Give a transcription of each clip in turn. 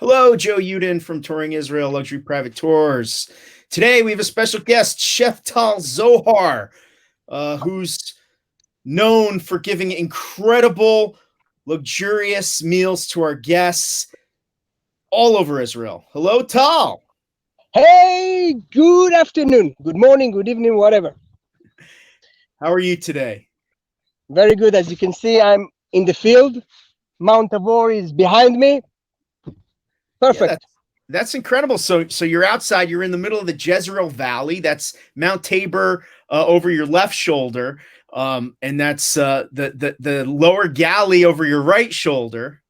Hello, Joe Yudin from Touring Israel Luxury Private Tours. Today we have a special guest, Chef Tal Zohar, who's known for giving incredible, luxurious meals to our guests all over Israel. Hello, Tal. Hey, good afternoon, good morning, good evening, whatever. How are you today? Very good. As you can see, I'm in the field. Mount Tabor is behind me. Yeah, Perfect. that's incredible. So you're outside. You're in the middle of the Jezreel Valley. That's Mount Tabor over your left shoulder, and that's the lower Galley over your right shoulder.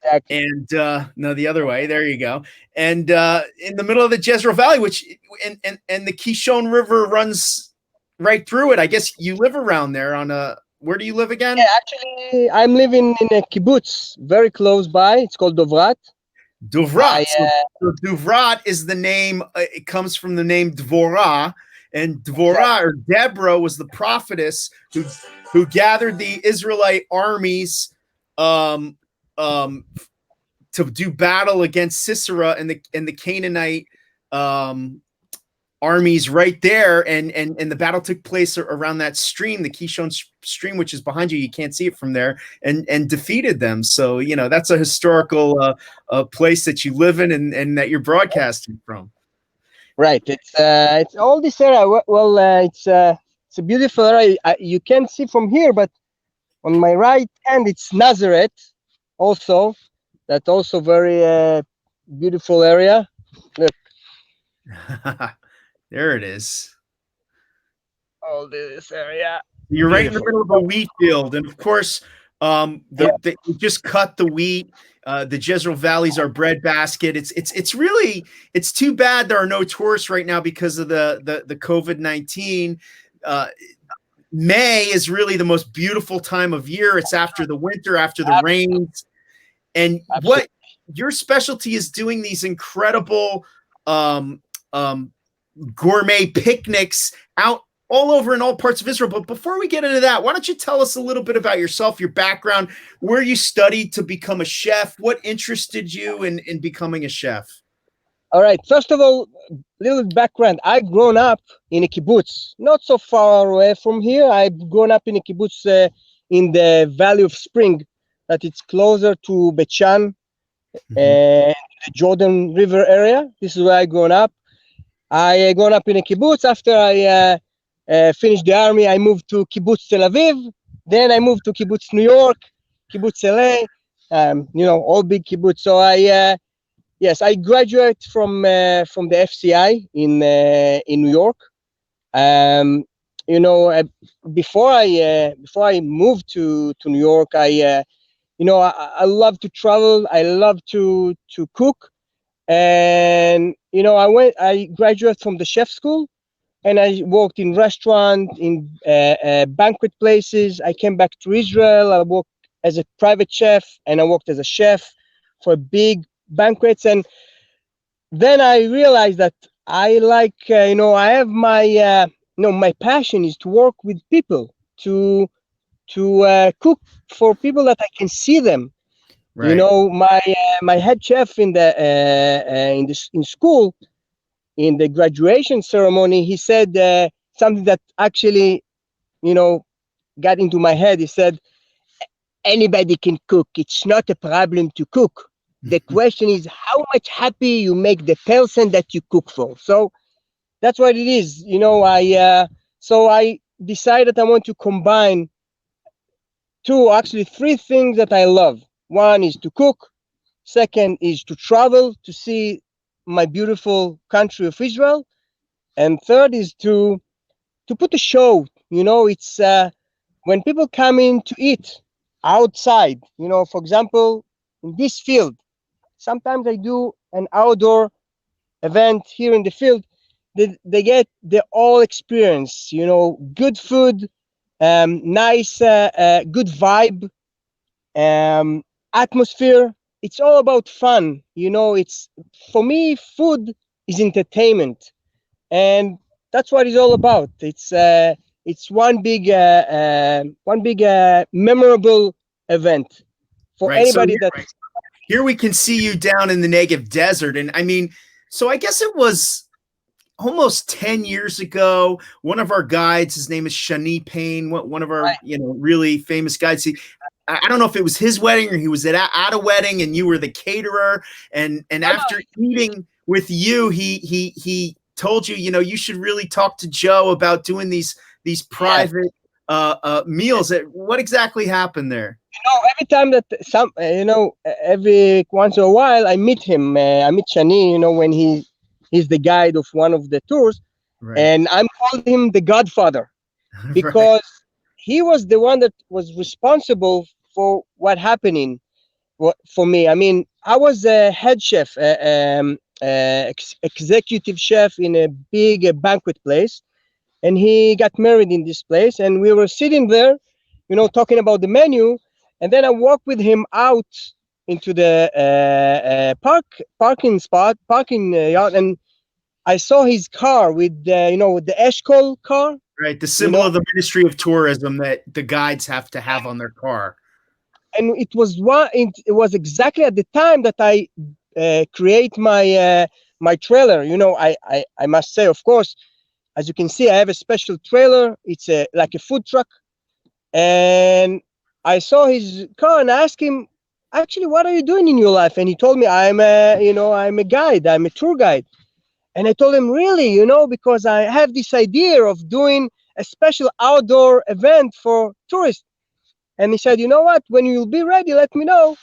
Exactly. And no, the other way. There you go. And in the middle of the Jezreel Valley, which and the Kishon River runs right through it. I guess you live around there. On a Where do you live Yeah, again? actually, I'm living in a kibbutz very close by. It's called Dovrat. I Duvrat. So Duvrat is the name. It comes from the name Dvorah, and Dvorah or Deborah was the prophetess who gathered the Israelite armies um, um, to do battle against Sisera and the Canaanite armies right there, and the battle took place around that stream, the Kishon stream, which is behind you. You can't see it from there, and defeated them. So that's a historical place that you live in and that you're broadcasting from. right. It's all this area. Well, it's a beautiful area. You can't see from here, but on my right hand, it's Nazareth. Also, that's also very beautiful area. Look, There it is. all this area. You're right in the Beautiful. middle of a wheat field, and of course, you just cut the wheat. The Jezreel Valley's our breadbasket. It's too bad there are no tourists right now because of the COVID-19. May is really the most beautiful time of year. It's after the winter, after the rains, and Absolutely. what your specialty is doing these incredible gourmet picnics out all over in all parts of Israel. But before we get into that, why don't you tell us a little bit about yourself, your background, where you studied to become a chef, what interested you in becoming a chef? All right. First of all, little background. I've grown up in a kibbutz, not so far away from here. I've grown up in a kibbutz in the Valley of Spring, that it's closer to Bet Shan, the Jordan River area. This is where I grown up. I grown up in a kibbutz. After I finished the army, I moved to kibbutz Tel Aviv. Then I moved to kibbutz New York, kibbutz LA. All big kibbutz. So yes, I graduated from the FCI in New York. Um, before I moved to New York, I love to travel. I love to cook, and I graduated from the chef school, and I worked in restaurant, in banquet places. I came back to Israel. I worked as a private chef, and I worked as a chef for big banquets. And then I realized that I like, I have my passion is to work with people, to cook for people that I can see them. Right. My head chef in school, in the graduation ceremony, he said something that actually, got into my head. He said, anybody can cook. It's not a problem to cook. The question is how much happy you make the person that you cook for. So that's what it is. So I decided I want to combine three things that I love. One is to cook. Second is to travel to see my beautiful country of Israel. And third is to put a show. It's when people come in to eat outside, for example, in this field, sometimes I do an outdoor event here in the field. They get the all experience, good food, nice, good vibe, atmosphere. It's all about fun. It's, for me, food is entertainment, and that's what it's all about. It's one big memorable event for Right. So anybody that. here we can see you down in the Negev desert. And I mean, so I guess it was almost 10 years ago. One of our guides, his name is Shani Payne, one of our, really famous guides. I don't know if it was his wedding or he was at a wedding and you were the caterer. And after eating with you, he told you, you should really talk to Joe about doing these private meals. What exactly happened there? Every time that every once in a while I meet him, I meet Shani, when he's the guide of one of the tours, and I'm calling him the Godfather because he was the one that was responsible for what happening for me. I mean, I was a head chef, executive chef in a big banquet place, and he got married in this place, and we were sitting there, talking about the menu. And then I walked with him out into the parking yard, and I saw his car with with the Eshkol car. Right, the symbol of the Ministry of Tourism that the guides have to have on their car. And it was exactly at the time that I create my my trailer. I must say, of course, as you can see, I have a special trailer. It's like a food truck, and I saw his car and I asked him, actually, what are you doing in your life? And he told me, I'm a guide, I'm a tour guide. And I told him, really, because I have this idea of doing a special outdoor event for tourists. And he said, you know what, when you'll be ready, let me know.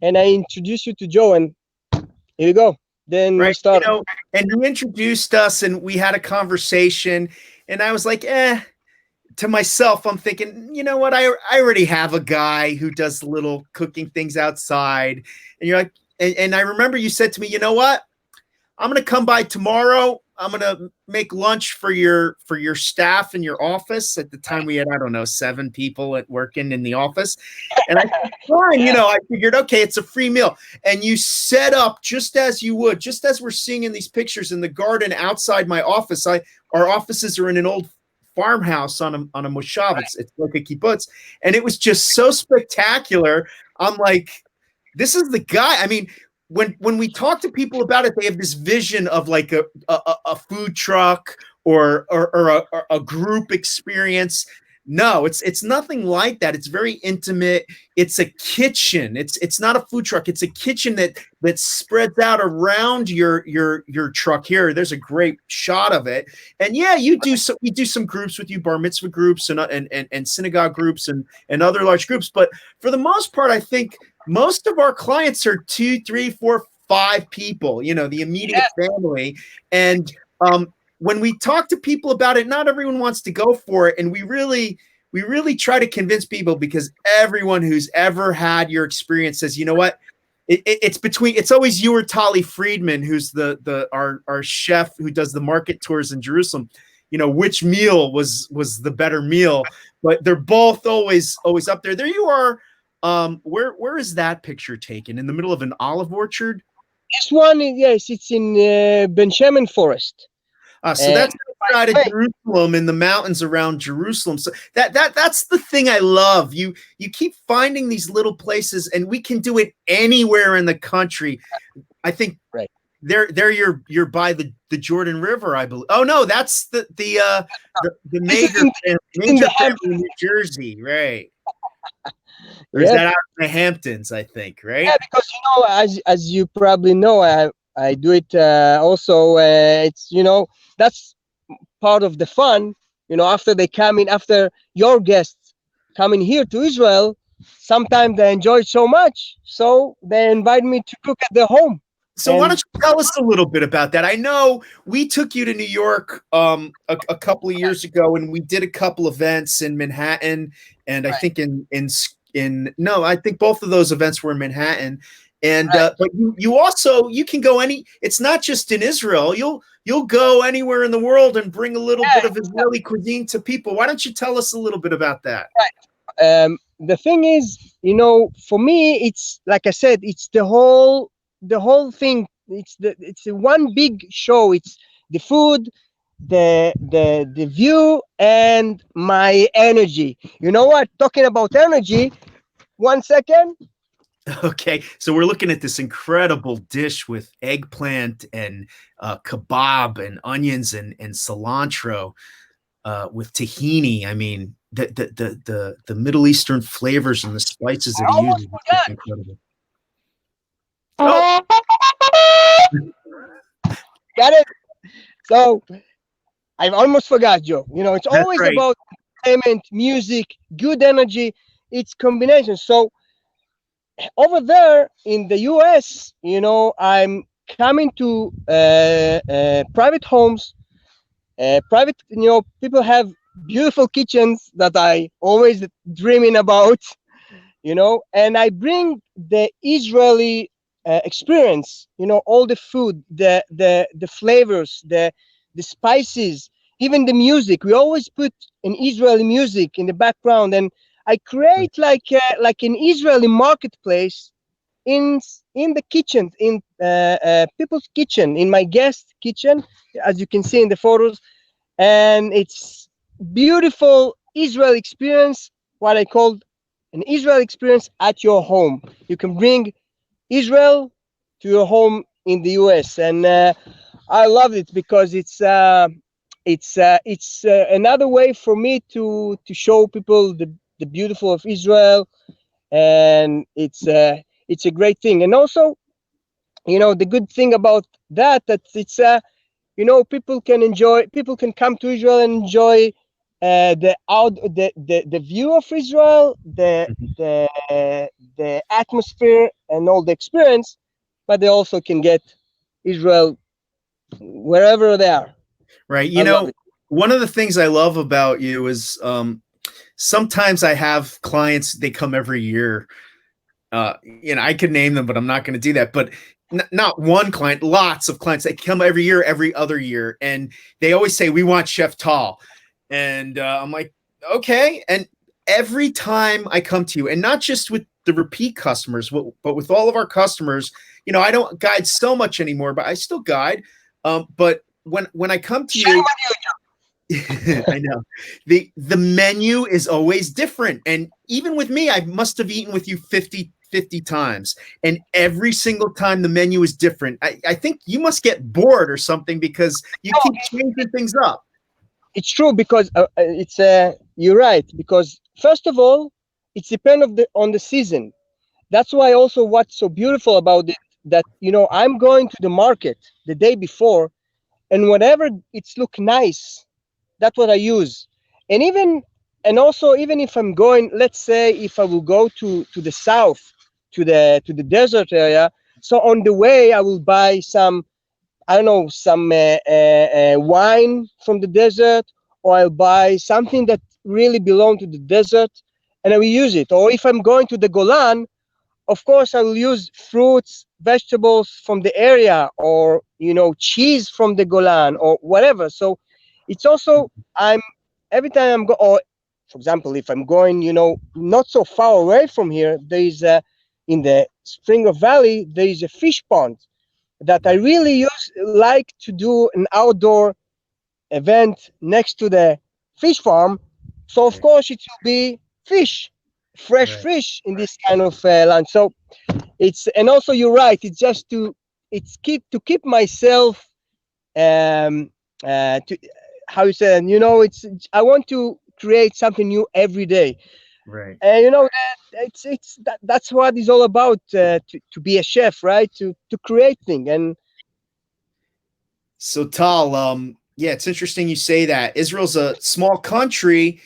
And I introduced you to Joe, and here you go. Then we started. And you introduced us and we had a conversation, and I was like, to myself, I'm thinking, you know what? I already have a guy who does little cooking things outside. And you're like, and I remember you said to me, you know what? I'm going to come by tomorrow. I'm going to make lunch for your staff in your office. At the time we had, I don't know, 7 people working in the office. And I said, fine, I figured, okay, it's a free meal. And you set up just as you would, just as we're seeing in these pictures in the garden outside my office. Our offices are in an old farmhouse on a moshav. It's like a kibbutz, and it was just so spectacular. I'm like, this is the guy. I mean, when we talk to people about it, they have this vision of like a food truck or a group experience. No, it's nothing like that. It's very intimate. It's a kitchen. It's not a food truck. It's a kitchen that spreads out around your truck. Here, there's a great shot of it. And yeah, we do some groups with you, bar mitzvah groups and synagogue groups and other large groups. But for the most part, I think most of our clients are 2, 3, 4, 5 people. The immediate family. And when we talk to people about it, not everyone wants to go for it. And we really try to convince people, because everyone who's ever had your experience says, you know what, it's always you or Tali Friedman, who's our chef who does the market tours in Jerusalem, which meal was the better meal, but they're both always up there. There you are. Where is that picture taken? In the middle of an olive orchard? This one, yes, it's in Ben Shemen Forest. So that's outside of Jerusalem, in the mountains around Jerusalem. So that's the thing I love. You keep finding these little places, and we can do it anywhere in the country. I think there you're by the Jordan River, I believe. Oh no, that's the major family in New Jersey, right? Or is that out in the Hamptons, I think, right? Yeah, because as you probably know, I do it also. It's that's part of the fun. After they come in, after your guests coming here to Israel, sometimes they enjoy it so much, so they invite me to cook at their home. So why don't you tell us a little bit about that? I know we took you to New York a couple of years ago, and we did a couple events in Manhattan, and I think I think both of those events were in Manhattan. And but you can go it's not just in Israel. You'll go anywhere in the world and bring a little bit of Israeli cuisine to people. Why don't you tell us a little bit about that? Right. The thing is, for me, it's like I said, it's the whole thing. It's a one big show. It's the food, the view, and my energy. You know what? Talking about energy, 1 second. Okay, so we're looking at this incredible dish with eggplant and kebab and onions and cilantro with tahini. I mean, the Middle Eastern flavors and the spices that I he uses almost is just forgot. incredible. Oh, Got it. So I almost forgot, Joe. You know, it's that's always right. about entertainment, music, good energy. It's combination. So over there in the US, you know, I'm coming to private homes, private, you know, people have beautiful kitchens that I always dreaming about, you know, and I bring the Israeli experience, you know, all the food, the flavors, the spices, even the music. We always put an Israeli music in the background, and I Right. create like an Israeli marketplace in in the kitchen, in people's kitchen, in my guest kitchen, as you can see in the photos, and it's beautiful Israel experience, what I called an Israel experience at your home. You can bring Israel to your home in the US, and I love it because it's another way for me to show people the beautiful of Israel, and it's a great thing. And also, you know, the good thing about that it's you know, people can come to Israel and enjoy the view of Israel, Mhm. the atmosphere and all the experience, but they also can get Israel wherever they are. Right. I You love know, it. one of the things I love about you is sometimes I have clients, they come every year. I could name them, but I'm not going to do that. But not one client, lots of clients. They come every year, every other year, and they always say, "We want Chef Tal," and I'm like, "Okay." And every time I come to you, and not just with the repeat customers, but with all of our customers, I don't guide so much anymore, but I still guide. But when I come to Shame you, on I know the menu is always different, and even with me, I must have eaten with you 50 times, and every single time the menu is different. I think you must get bored or something because you you. keep changing things up. It's true because it's you're right, because first of all, it's depend of the on the season. That's why also what's so beautiful about it, that you know, I'm going to the market the day before, and whatever it's look nice, that's what I use. And even, and also, even if I'm going, let's say if I will go to the south, to the desert area, so on the way I will buy some, I don't know, some wine from the desert, or I'll buy something that really belong to the desert, and I will use it. Or if I'm going to the Golan, of course I will use fruits, vegetables from the area, or you know, cheese from the Golan or whatever. So it's also, I'm every time I'm go, or for example, if I'm going, you know, not so far away from here, there is a, in the Springer Valley there is a fish pond that I Right, really like to do an outdoor event next to the fish farm. So of right, course it will be fish, fresh right. fish in this kind of lunch. So it's, and also you're right. It's just to, it's keep myself to, how you say, you know, it's, I want to create something new every day. Right. And you know that that's what it's all about, to be a chef, right? To create things. And So Tal, yeah, it's interesting you say that. Israel's a small country,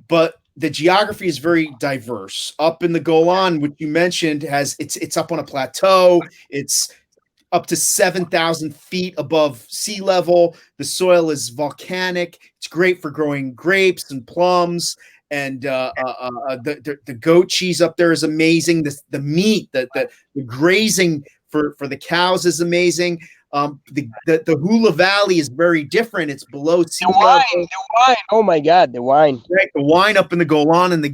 but the geography is very diverse. Up in the Golan, which you mentioned, has it's up on a plateau. It's up to 7,000 feet above sea level. The soil is volcanic. It's great for growing grapes and plums. And the goat cheese up there is amazing. The meat, the grazing for the cows is amazing. The Hula Valley is very different. It's below sea level. the wine, oh my God, the wine. Right, the wine up in the Golan and the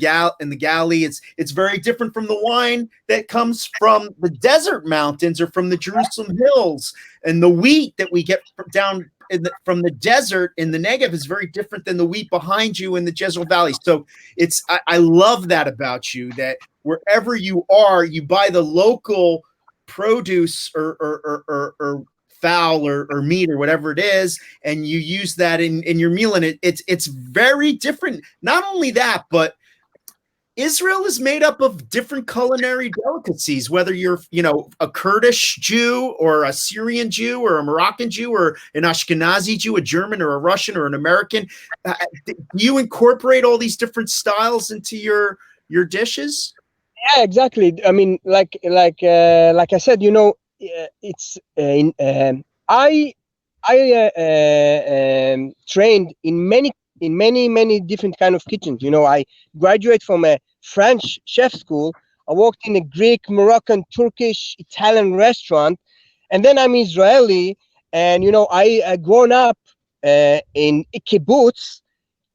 Galilee, it's very different from the wine that comes from the desert mountains or from the Jerusalem hills, and the wheat that we get down from the desert in the Negev is very different than the wheat behind you in the Jezreel Valley. So I love that about you, that wherever you are, you buy the local produce or fowl or meat or whatever it is, and you use that in your meal. And it's very different. Not only that, but Israel is made up of different culinary delicacies, whether you're, a Kurdish Jew or a Syrian Jew or a Moroccan Jew or an Ashkenazi Jew, a German or a Russian or an American. Do you incorporate all these different styles into your dishes? Yeah, exactly. I mean, like I said, it's I trained in many different kind of kitchens. I graduate from a French chef school. I worked in a Greek, Moroccan, Turkish, Italian restaurant, and then I'm Israeli. And I grown up in a kibbutz,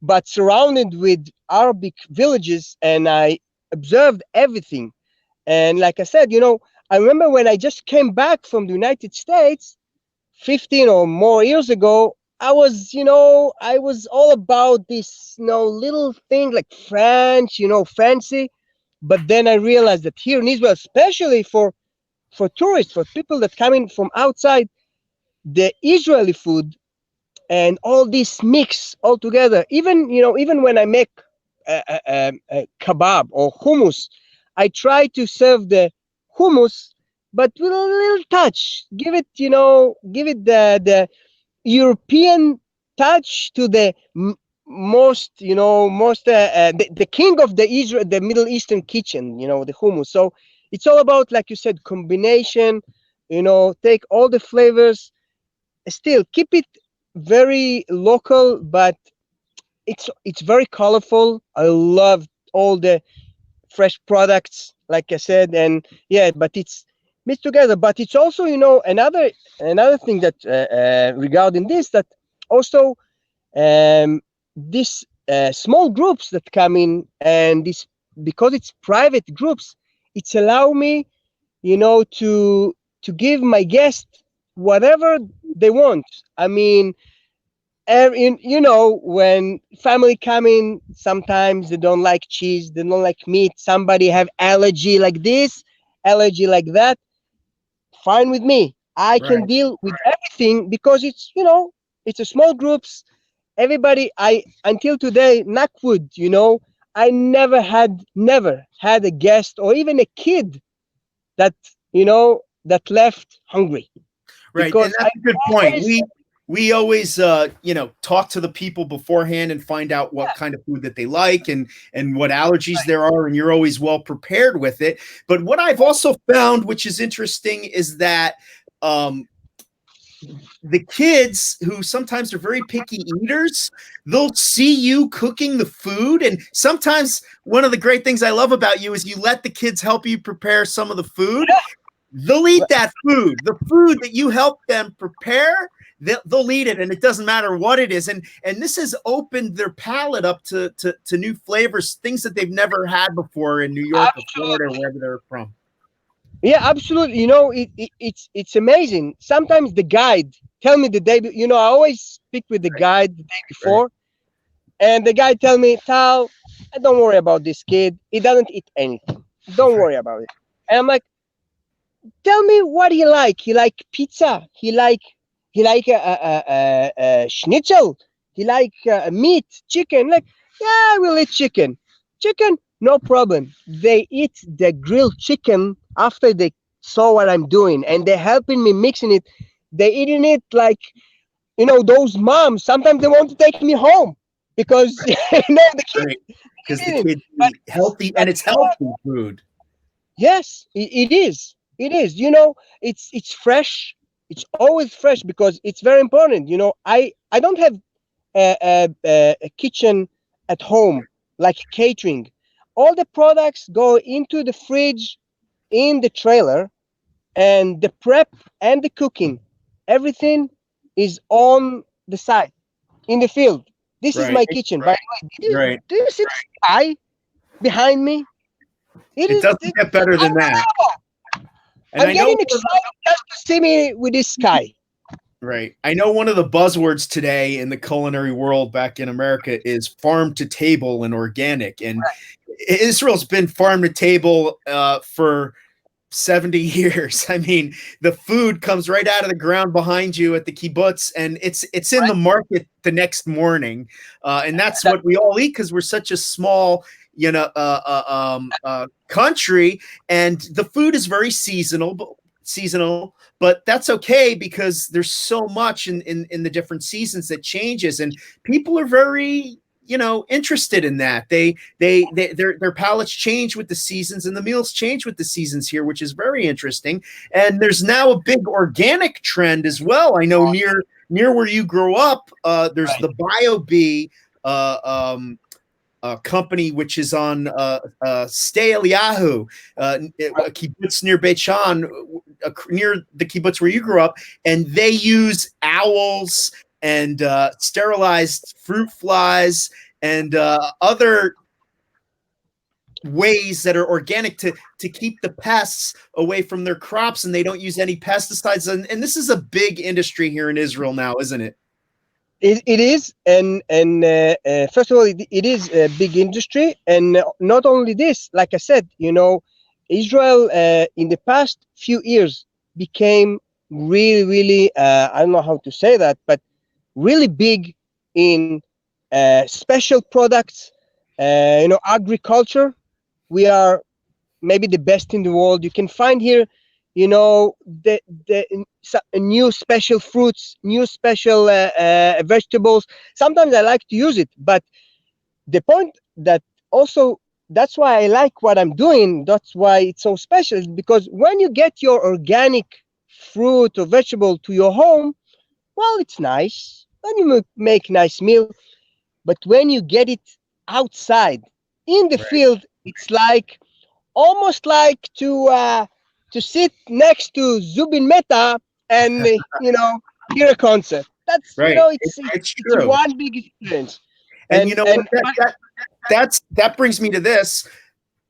but surrounded with Arabic villages, and I observed everything. And like I said, I remember when I just came back from the United States 15 or more years ago, I was all about this, little thing like French, fancy. But then I realized that here in Israel, especially for tourists, for people that come in from outside, the Israeli food and all this mix all together. Even when I make a kebab or hummus, I try to serve the hummus, but with a little touch. Give it the European touch to the the king of the Middle Eastern kitchen, the hummus. So it's all about, like you said, combination. Take all the flavors, still keep it very local, but it's very colorful. I love all the fresh products, like I said, and yeah, but it's mixed together. But it's also, another thing that regarding this, that also this small groups that come in, and this, because it's private groups, it's allow me, to give my guests whatever they want. I mean, when family come in, sometimes they don't like cheese, they don't like meat, somebody have allergy like this, allergy like that. Fine with me. I can Right. deal with everything, because it's a small groups. Everybody, I until today, knock wood, I never had a guest or even a kid that that left hungry, Right. And because I that's a good point. always, We always talk to the people beforehand and find out what kind of food that they like and what allergies there are, and you're always well prepared with it. But what I've also found, which is interesting, is that the kids, who sometimes are very picky eaters, they'll see you cooking the food. And sometimes one of the great things I love about you is you let the kids help you prepare some of the food. They'll eat that food, the food that you help them prepare. They'll eat it, and it doesn't matter what it is. And this has opened their palate up to new flavors, things that they've never had before in New York or Florida or wherever they're from. yeah, absolutely. It's amazing. Sometimes the guide tell me the day. I always speak with the guide the day before, and the guide tell me, Tal, don't worry about this kid. He doesn't eat anything. Don't worry about it. And I'm like, tell me what he like. He like pizza. He like a schnitzel. He like meat, chicken. Like, yeah, we'll eat chicken. Chicken, no problem. They eat the grilled chicken after they saw what I'm doing, and they're helping me mixing it. They eating it like, those moms. Sometimes they want to take me home because the kid. Right. Because the Eating. kids eat healthy, and it's healthy food. Yes, it is. It is. It's fresh. It's always fresh, because it's very important. I don't have a kitchen at home like catering. All the products go into the fridge in the trailer, and the prep and the cooking, everything is on the side in the field. This is Right. my kitchen. By the way, Right. do you see the sky behind me? It doesn't get better than that. Unbelievable. And I'm I know getting excited just to see me with this sky. Right. I know one of the buzzwords today in the culinary world back in America is farm to table and organic. And Israel's been farm to table for 70 years. I mean, the food comes right out of the ground behind you at the kibbutz, and it's in the market the next morning. And that's what we all eat because we're such a small, country, and the food is very seasonal, but that's okay because there's so much in the different seasons that changes, and people are very interested in that. Their palates change with the seasons, and the meals change with the seasons here, which is very interesting. And there's now a big organic trend as well. I know near where you grow up, there's the BioBee company, which is on Stay Eliyahu, a kibbutz near Beit Shan, near the kibbutz where you grew up, and they use owls and sterilized fruit flies and other ways that are organic to keep the pests away from their crops, and they don't use any pesticides. And this is a big industry here in Israel now, isn't it? It is, and first of all, it is a big industry, and not only this. Like I said, Israel in the past few years became really, I don't know how to say that, but really big in special products, agriculture. We are maybe the best in the world. You can find here, the new special fruits, new special vegetables. Sometimes I like to use it, but the point that also, that's why I like what I'm doing, that's why it's so special, is because when you get your organic fruit or vegetable to your home, well, it's nice, and you make nice meal. But when you get it outside in the field, it's like almost like to sit next to Zubin Mehta and hear a concert. That's right. It's one big experience. And that brings me to this.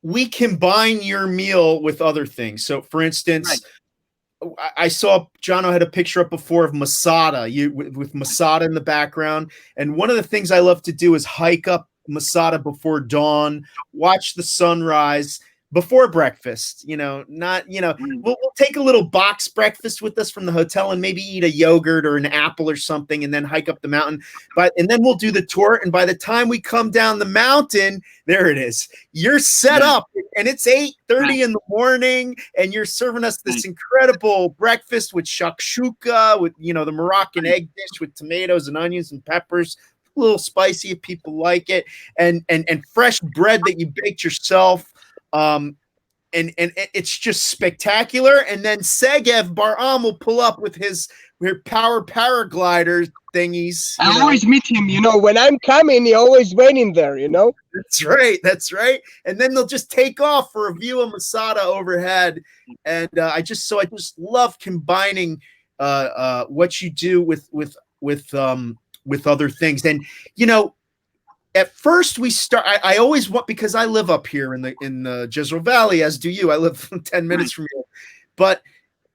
We combine your meal with other things. So, for instance, I saw Jono had a picture up before of Masada, with Masada in the background. And one of the things I love to do is hike up Masada before dawn, watch the sunrise before breakfast. We'll take a little box breakfast with us from the hotel and maybe eat a yogurt or an apple or something, and then hike up the mountain. And then we'll do the tour. And by the time we come down the mountain, there it is. You're set up, and it's 8:30 in the morning, and you're serving us this incredible breakfast with shakshuka, with the Moroccan egg dish with tomatoes and onions and peppers, a little spicy if people like it, and fresh bread that you baked yourself. And it's just spectacular. And then Segev Baram will pull up with his power paraglider thingies. I always meet him, when I'm coming, he always waiting there, That's right. And then they'll just take off for a view of Masada overhead. And I just love combining what you do with other things. And at first we start. I always want, because I live up here in the Jezreel Valley, as do you. I live 10 minutes from you, but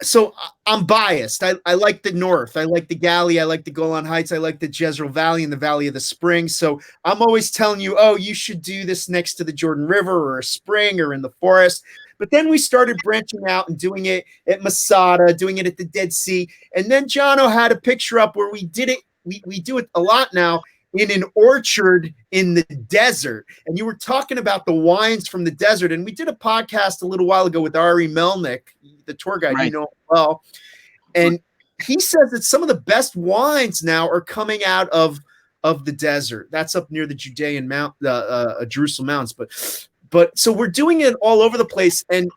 so I'm biased. I like the north. I like the Galley. I like the Golan Heights. I like the Jezreel Valley and the Valley of the Springs. So I'm always telling you, oh, you should do this next to the Jordan River or a spring or in the forest. But then we started branching out and doing it at Masada, doing it at the Dead Sea, and then Jono had a picture up where we did it. We do it a lot now in an orchard in the desert. And you were talking about the wines from the desert. And we did a podcast a little while ago with Ari Melnick, the tour guide, you know well. And he says that some of the best wines now are coming out of the desert. That's up near the Judean Mount, Jerusalem Mountains. But so we're doing it all over the place. And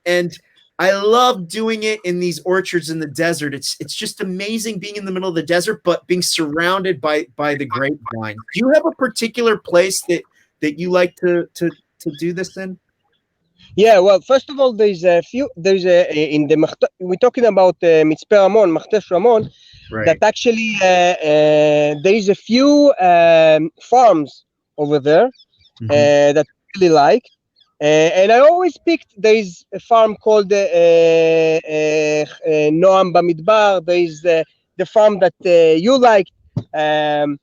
I love doing it in these orchards in the desert. It's just amazing being in the middle of the desert, but being surrounded by the grapevine. Do you have a particular place that you like to do this in? Yeah, well, first of all, we're talking about Mitzpe Ramon, Machtesh Ramon, that actually there is a few farms over there that I really like. And I always picked, there is a farm called Noam Bamidbar, there is the farm that you like. What's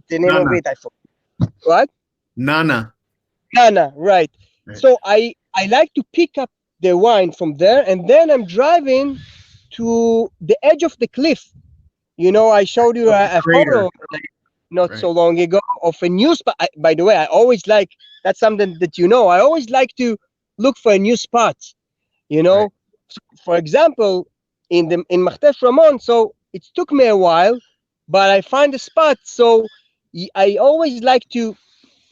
the name of Nana. it? I forgot. What? Nana. Ghana, right. Right. So I like to pick up the wine from there, and then I'm driving to the edge of the cliff. I showed you Up the a crater. photo not Right. so long ago of a new spot. By the way, I always like that's something that I always like to look for a new spot. You Right. know, for example, in Machtef Ramon. So it took me a while, but I find a spot. So I always like to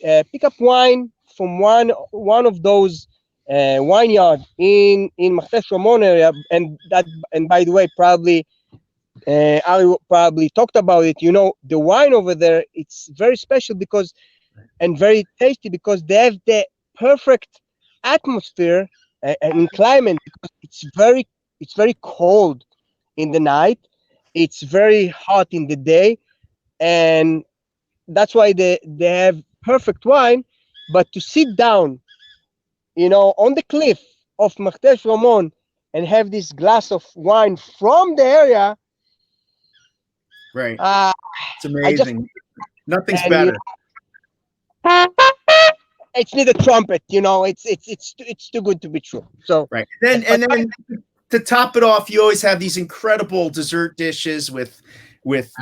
pick up wine from one of those vineyard in Machtef Ramon area, and by the way, probably Ali probably talked about it. The wine over there, it's very special because and very tasty because they have the perfect atmosphere and climate because it's very cold in the night, it's very hot in the day, and that's why they have perfect wine. But to sit down, on the cliff of Martes Ramon and have this glass of wine from the area, Right. uh, It's I just amazing. Nothing's and better. it's need a trumpet. It's too good to be true. So, Right. And then to top it off, you always have these incredible dessert dishes with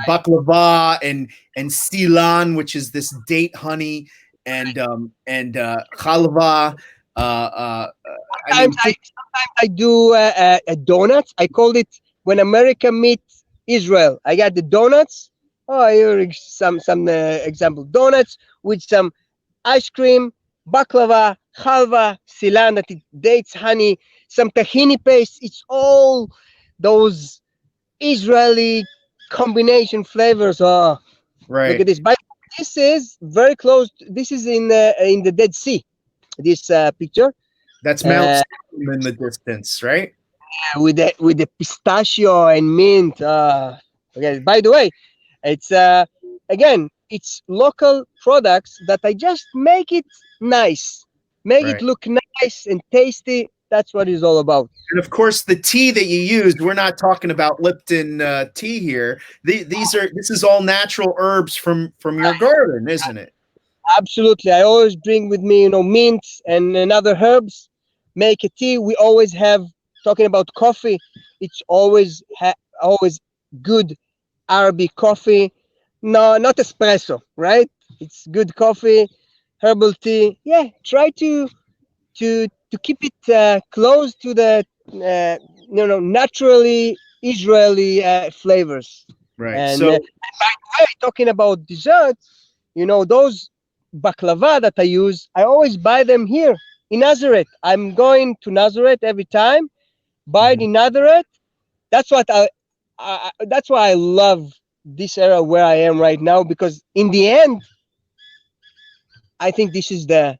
baklava and silan, which is this date honey, and halva. I sometimes mean, I do donuts. I call it when America meets Israel. I got the donuts. Oh, here is some example donuts with some ice cream, baklava, halva, silan, that it dates honey, some tahini paste. It's all those Israeli combination flavors. Oh, look right. at this. But this is very close. This is in the Dead Sea. This picture. That's Mount Uh, Salem in the distance, right? with the pistachio and mint. Okay. By the way, it's again, it's local products that I just make it nice, make it Right. look nice and tasty. That's what it's all about. And of course, the tea that you used, we're not talking about Lipton tea here. This is all natural herbs from your garden, isn't it? Absolutely, I always bring with me, mint and other herbs. Make a tea. We always have talking about coffee. It's always good Arabic coffee. No, not espresso, right? It's good coffee, herbal tea. Yeah, try to keep it close to the naturally Israeli flavors. Right. And So by the way, talking about desserts, those baklava that I use, I always buy them here in Nazareth. I'm going to Nazareth every time. Buy mhm, in Nazareth. That's what that's why I love this era where I am right now, because in the end, I think this is the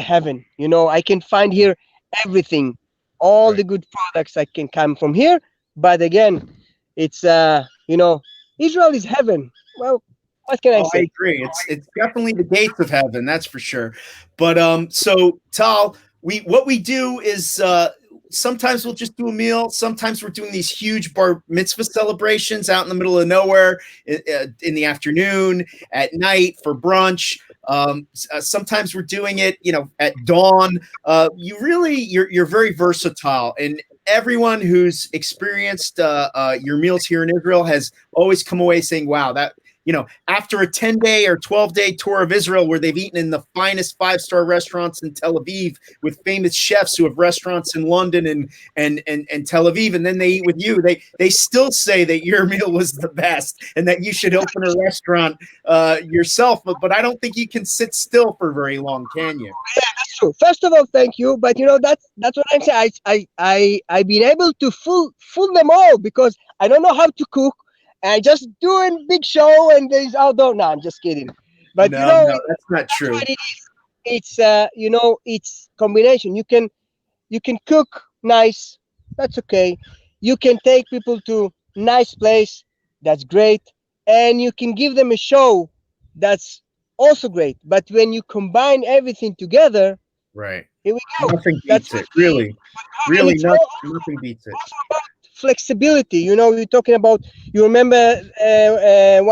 heaven. I can find here everything, all right. the good products I can come from here. But again, it's Israel is heaven. Well, what can I Oh, I say? agree. It's definitely the gates of heaven, that's for sure. But so Tal, what we do is sometimes we'll just do a meal. Sometimes we're doing these huge bar mitzvah celebrations out in the middle of nowhere in the afternoon, at night for brunch. Sometimes we're doing it, at dawn. You're very versatile, and everyone who's experienced your meals here in Israel has always come away saying, "Wow, that." After a 10-day or 12-day tour of Israel where they've eaten in the finest five-star restaurants in Tel Aviv with famous chefs who have restaurants in London and Tel Aviv, and then they eat with you, they still say that your meal was the best and that you should open a restaurant yourself. But I don't think you can sit still for very long, can you? That's true. First of all, thank you. But that's what I'm saying. I've been able to fool them all because I don't know how to cook. I just doing big show and there's outdoor. No, I'm just kidding. But No, that's not that's true. what it is. It's combination. You can cook nice. That's okay. You can take people to nice place. That's great. And you can give them a show. That's also great. But when you combine everything together, Right. here we go. Nothing That's beats what it. Really, and really, it's nothing beats it. also about flexibility. You know, you're talking about. You remember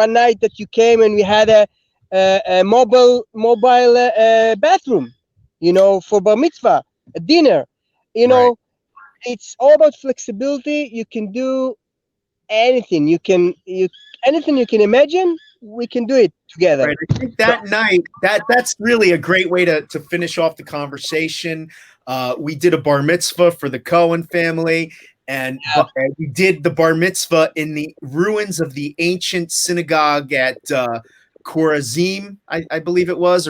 one night that you came and we had a mobile bathroom. You know, for bar mitzvah, a dinner. You Right. know, it's all about flexibility. You can do anything. Anything you can imagine. We can do it together. Right. I think that night that's really a great way to finish off the conversation. We did a bar mitzvah for the Cohen family, and we did the bar mitzvah in the ruins of the ancient synagogue at Chorazim, I believe it was,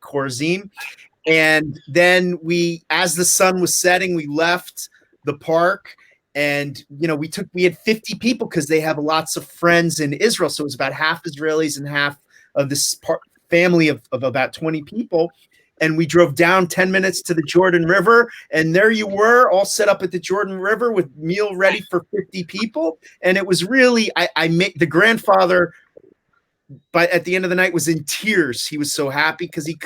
Chorazim. And then as the sun was setting, we left the park. And we had 50 people because they have lots of friends in Israel, so it was about half Israelis and half of this family of about 20 people. And we drove down 10 minutes to the Jordan River, and there you were, all set up at the Jordan River with meal ready for 50 people. And it was really, I made the grandfather, but at the end of the night, was in tears. He was so happy because he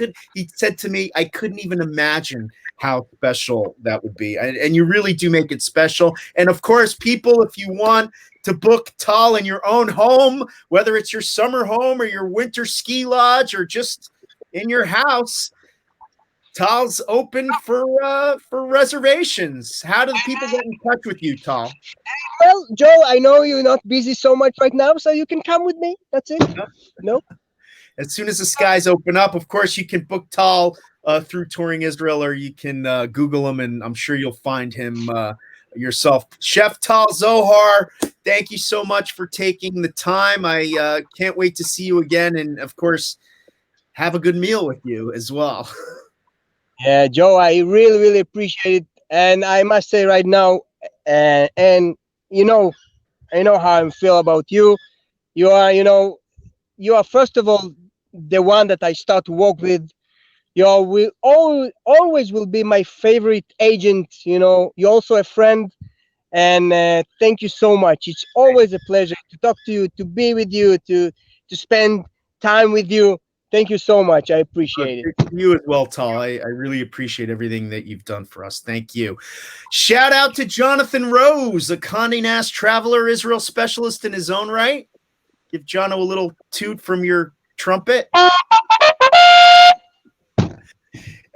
said to me, I couldn't even imagine how special that would be. And you really do make it special. And of course, people, if you want to book Tal in your own home, whether it's your summer home or your winter ski lodge or just in your house, Tal's open for reservations. How do the people get in touch with you, Tal? Well, Joe, I know you're not busy so much right now, so you can come with me. That's it. No? As soon as the skies open up, of course, you can book Tal through Touring Israel, or you can Google him, and I'm sure you'll find him yourself. Chef Tal Zohar, thank you so much for taking the time. I can't wait to see you again, and of course, have a good meal with you as well. Yeah, Joe, I really, really appreciate it. And I must say right now, and I know how I feel about you. You are first of all the one that I start to work with. You will always will be my favorite agent. You're also a friend, and thank you so much. It's always a pleasure to talk to you, to be with you, to spend time with you. Thank you so much. I appreciate it. You as well, Tal. I really appreciate everything that you've done for us. Thank you. Shout out to Jonathan Rose, a Condé Nast Traveler Israel specialist in his own right. Give Jono a little toot from your trumpet.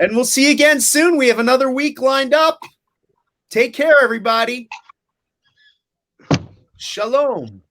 And we'll see you again soon. We have another week lined up. Take care, everybody. Shalom.